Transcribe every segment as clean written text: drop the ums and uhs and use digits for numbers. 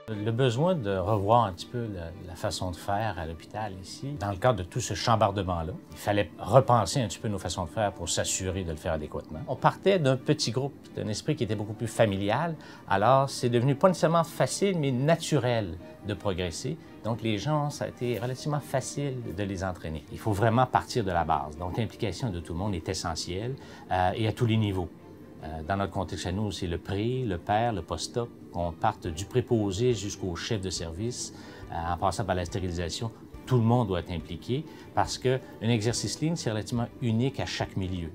Le besoin de revoir un petit peu la façon de faire à l'hôpital ici, dans le cadre de tout ce chambardement-là, il fallait repenser un petit peu nos façons de faire pour s'assurer de le faire adéquatement. On partait d'un petit groupe, d'un esprit qui était beaucoup plus familial, alors c'est devenu pas nécessairement facile, mais naturel de progresser. Donc les gens, ça a été relativement facile de les entraîner. Il faut vraiment partir de la base. Donc l'implication de tout le monde est essentielle et à tous les niveaux. Dans notre contexte à nous, c'est le pré, le père, le post-op, qu'on parte du préposé jusqu'au chef de service, en passant par la stérilisation. Tout le monde doit être impliqué parce qu'un exercice ligne, c'est relativement unique à chaque milieu.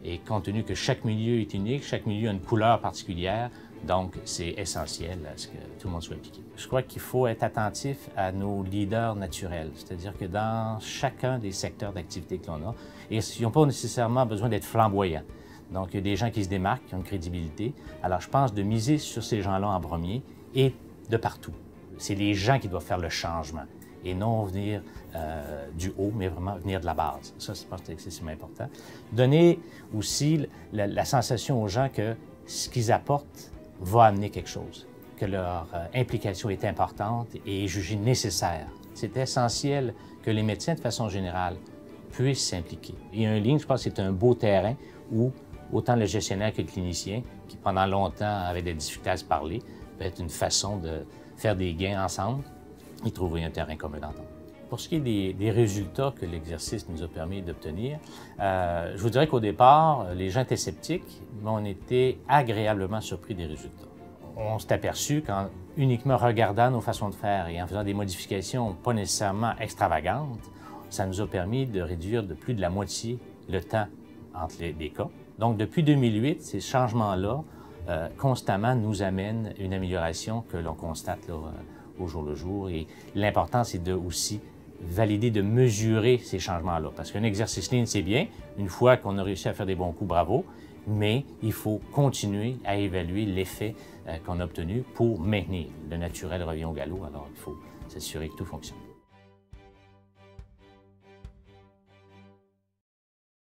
Et compte tenu que chaque milieu est unique, chaque milieu a une couleur particulière, donc c'est essentiel à ce que tout le monde soit impliqué. Je crois qu'il faut être attentif à nos leaders naturels, c'est-à-dire que dans chacun des secteurs d'activité que l'on a, ils n'ont pas nécessairement besoin d'être flamboyants. Donc, il y a des gens qui se démarquent, qui ont une crédibilité. Alors, je pense de miser sur ces gens-là en premier et de partout. C'est les gens qui doivent faire le changement et non venir du haut, mais vraiment venir de la base. Ça, je pense que c'est excessivement important. Donner aussi la sensation aux gens que ce qu'ils apportent va amener quelque chose, que leur implication est importante et est jugée nécessaire. C'est essentiel que les médecins, de façon générale, puissent s'impliquer. Et un ligne, je pense que c'est un beau terrain où autant le gestionnaire que le clinicien, qui pendant longtemps avait des difficultés à se parler, peut être une façon de faire des gains ensemble et trouver un terrain commun d'entente. Pour ce qui est des résultats que l'exercice nous a permis d'obtenir, je vous dirais qu'au départ, les gens étaient sceptiques, mais on était agréablement surpris des résultats. On s'est aperçu qu'en uniquement regardant nos façons de faire et en faisant des modifications pas nécessairement extravagantes, ça nous a permis de réduire de plus de la moitié le temps entre les cas. Donc, depuis 2008, ces changements-là, constamment, nous amènent une amélioration que l'on constate là, au jour le jour. Et l'important, c'est de aussi valider, de mesurer ces changements-là. Parce qu'un exercice ligne, c'est bien. Une fois qu'on a réussi à faire des bons coups, bravo. Mais il faut continuer à évaluer l'effet qu'on a obtenu pour maintenir. Le naturel revient au galop, alors il faut s'assurer que tout fonctionne.